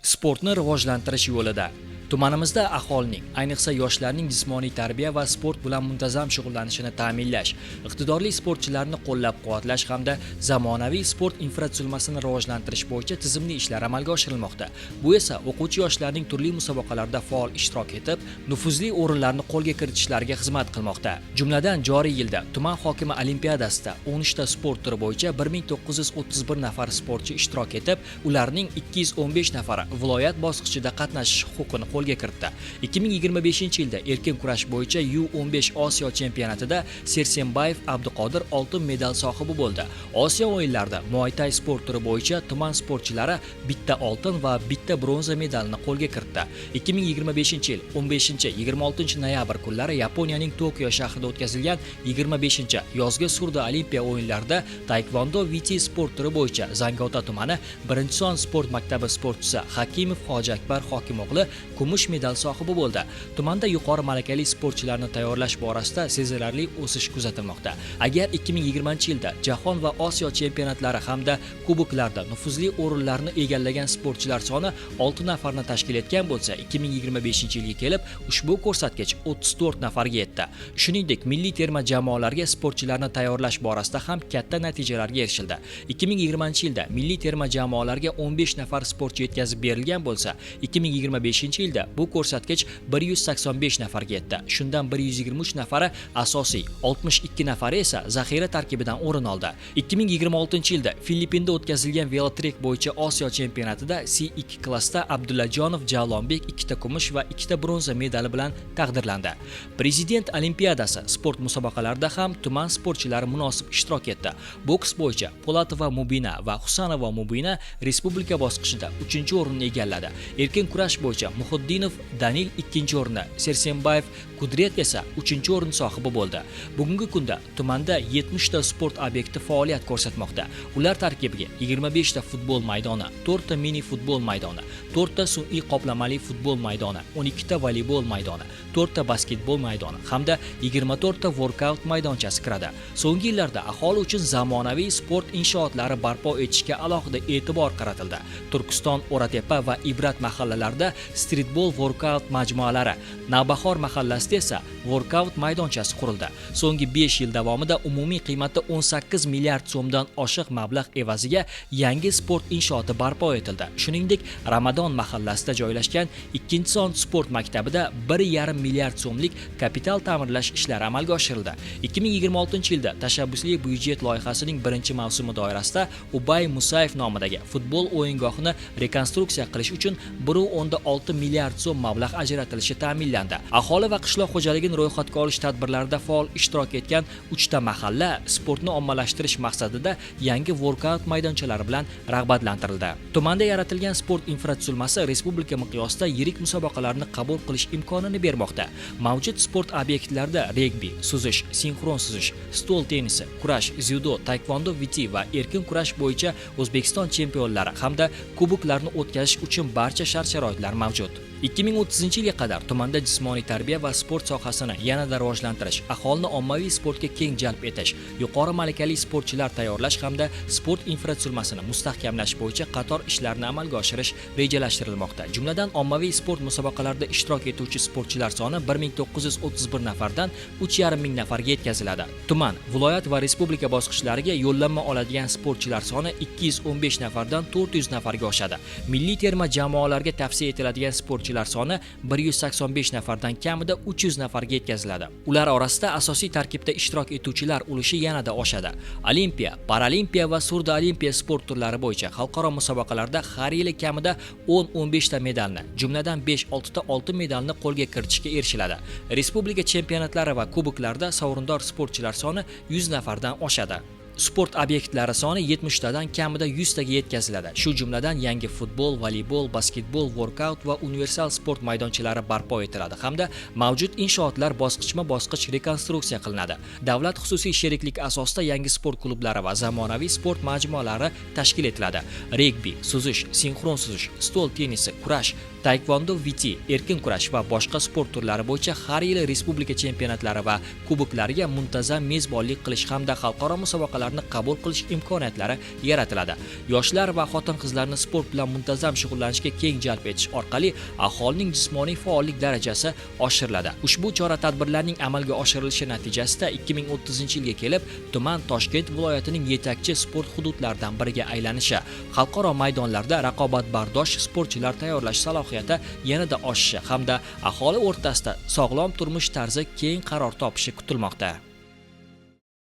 Sportni rivojlantirish yo'lida tumanimizda aholining, ayniqsa yoshlarning jismoniy tarbiya va sport bilan muntazam shug'ullanishini ta'minlash, iqtidorli sportchilarni qo'llab-quvvatlash hamda zamonaviy sport infratuzilmasini rivojlantirish bo'yicha tizimli ishlar amalga oshirilmoqda. Bu esa o'quvchi yoshlarning turli musobaqalarda faol ishtirok etib, nufuzli o'rinlarni qo'lga kiritishlariga xizmat qilmoqda. Jumladan, joriy yilda tuman hokimi olimpiadasida 13 ta sport turi bo'yicha 1931 nafar sportchi ishtirok etib, ularning 215 nafari viloyat bosqichida qatnashish huquqini qo'lga kiritdi. 2025-yilda erkin kurash bo'yicha U15 Osiyo chempionatida Sersembayev Abduqodir oltin medal sohibi bo'ldi. Osiyo o'yinlarida Muay Thai sport turi bo'yicha tuman sportchilari bitta oltin va bitta bronza medalni qo'lga kiritdi. 2025-yil 15-26 noyabr kunlari Yaponiyaning Tokio shahrida o'tkazilgan 25 yozgi Surda Olimpiya o'yinlarida taekvondo VT sport turi bo'yicha Zangiota tumani 1-son sport maktabi sportchisi Hakimov Hoji Akbar Hokimoğlu kumush medal sohibi bo'ldi. Tumanda yuqori malakali sportchilarni tayyorlash borasida sezilarli o'sish kuzatilmoqda. Agar 2020-yilda Jahon va Osiyo chempionatlari hamda kuboklarda nufuzli o'rinlarni egallagan sportchilar soni 6 nafarni tashkil etgan bo'lsa, 2025-yilga kelib ushbu ko'rsatkich 34 nafarga yetdi. Shuningdek, milliy terma jamoalarga sportchilarni tayyorlash borasida ham katta natijalarga erishildi. 2020-yilda milliy terma jamoalarga 15 nafar sportchi yetkazib berilgan bo'lsa, 2025-yilda bu ko'rsatkich 185 nafarga yetdi. Shundan 123 nafari asosiy, 62 nafari esa zaxira tarkibidan o'rin oldi. 2026-yilda Filippinda o'tkazilgan velotrek bo'yicha Osiyo chempionatida C2 klassda Abdullajonov Jalonbek 2 ta kumush va 2 ta bronza medali bilan taqdirlandi. Prezident olimpiadasi sport musobaqalarida ham tuman sportchilari munosib ishtirok etdi. Boks bo'yicha Po'latova Mubina va Husanova Mubina respublika bosqichida 3-o'rinni egalladi. Erkin kurash bo'yicha Muhiddinov Danil 2-o'rinni, Sersembayev Kudret esa 3-o'rin sohibi bo'ldi. Bugungi kunda tumanda 70 ta sport obyekti faoliyat ko'rsatmoqda. Ular tarkibiga 25 ta futbol maydoni, 4 ta mini futbol maydoni, 4 ta sun'iy qoplamali futbol maydoni, 12 ta voleybol maydoni, 4 ta basketbol maydoni hamda 24 ta workout maydonchasi kiradi. So'nggi yillarda aholi uchun zamonaviy sport inshootlari barpo etishga alohida e'tibor qaratildi. Turkiston, O'ratepa va Ibrat mahallalarida streetball workout majmualari, Navbahor mahallasida esa workout maydonchasi qurildi. So'nggi 5 yil davomida umumiy qiymati 18 milliard so'mdan oshiq mablag' evaziga yangi sport inshooti barpo etildi. Shuningdek, Ramadon mahallasida joylashgan 2-son sport maktabida 1,5 milliard so'mlik kapital ta'mirlash ishlari amalga oshirildi. 2026-yilda tashabbusli byudjet loyihasining 1-mavsumi doirasida Ubay Musayev nomidagi futbol o'yingohini rekonstruksiya qilish uchun 1,6 milliard so'm mablag' ajratilishi ta'minlandi. Aholi va qishloq xo'jaligini ro'yxatga olish tadbirlarida faol ishtirok etgan 3 ta mahalla sportni ommalashtirish maqsadida yangi workout maydonchalari bilan rag'batlantirildi. Tumanda yaratilgan sport infratuzilmasi respublika miqyosida yirik musobaqalarni qabul qilish imkonini bermoqda. Mavjud sport obyektlarida regbi, suzish, sinxron suzish, stol tennisi, kurash, dzyudo, taekvondo VT va erkin kurash bo'yicha O'zbekiston chempionlari hamda kuboklarni o'tkazish uchun barcha shart-sharoitlar mavjud. 2030-yilga qadar tumanda jismoniy tarbiya va sport sohasini yanada rivojlantirish, aholini ommaviy sportga keng jalb etish, yuqori malakali sportchilar tayyorlash hamda sport infratuzilmasini mustahkamlash bo'yicha qator ishlarni amalga oshirish rejalashtirilmoqda. Jumladan, ommaviy sport musobaqalarida ishtirok etuvchi sportchilar soni 1931 nafardan 3,5 ming nafarga yetkaziladi. Tuman, viloyat va respublika bosqichlariga yo'llanma oladigan sportchilar soni 215 nafardan 400 nafarga oshadi. Milliy terma jamoalarga tavsiya etiladigan sportchilar soni 185 nafardan kamida 300 nafarga yetkaziladi. Ular orasida asosiy tarkibda ishtirok etuvchilar ulushi yanada oshadi. Olimpiya, Paralimpiya va Surda Olimpiya sport turlari bo'yicha xalqaro musobaqalarda har yili kamida 10-15 ta medalni, jumladan 5-6 ta oltin medalni qo'lga kiritishga erishiladi. Respublika chempionatlari va kuboklarda sovrindor sportchilar soni 100 nafardan oshadi. Sport obyektlari soni 70 tadan kamida 100 taga yetkaziladi. Shu jumladan yangi futbol, voleybol, basketbol, workout va universal sport maydonchalari barpo etiladi hamda mavjud inshootlar bosqichma-bosqich rekonstruksiya qilinadi. Davlat xususiy sheriklik asosida yangi sport klublari va zamonaviy sport majmualari tashkil etiladi. Regbi, suzish, sinxron suzish, stol tennisi, kurash, taekvondo VT, erkin kurash va boshqa sport turlari bo'yicha har yili respublika chempionatlari va kuboklariga muntazam mezbonlik qilish hamda xalqaro musobaqalar yoshlarni qabul qilish imkoniyatlari yaratiladi. Yoshlar va xotin-qizlarni sport bilan muntazam shug'ullanishga keng jalb etish orqali aholining jismoniy faollik darajasi oshiriladi. Ushbu chora-tadbirlarning amalga oshirilishi natijasida 2030-yilga kelib tuman Toshkent viloyatining yetakchi sport hududlaridan biriga aylanishi, xalqaro maydonlarda raqobatbardosh sportchilar tayyorlash salohiyati yanada oshishi hamda aholi o'rtasida sog'lom turmush tarzi keng qaror topishi kutilmoqda.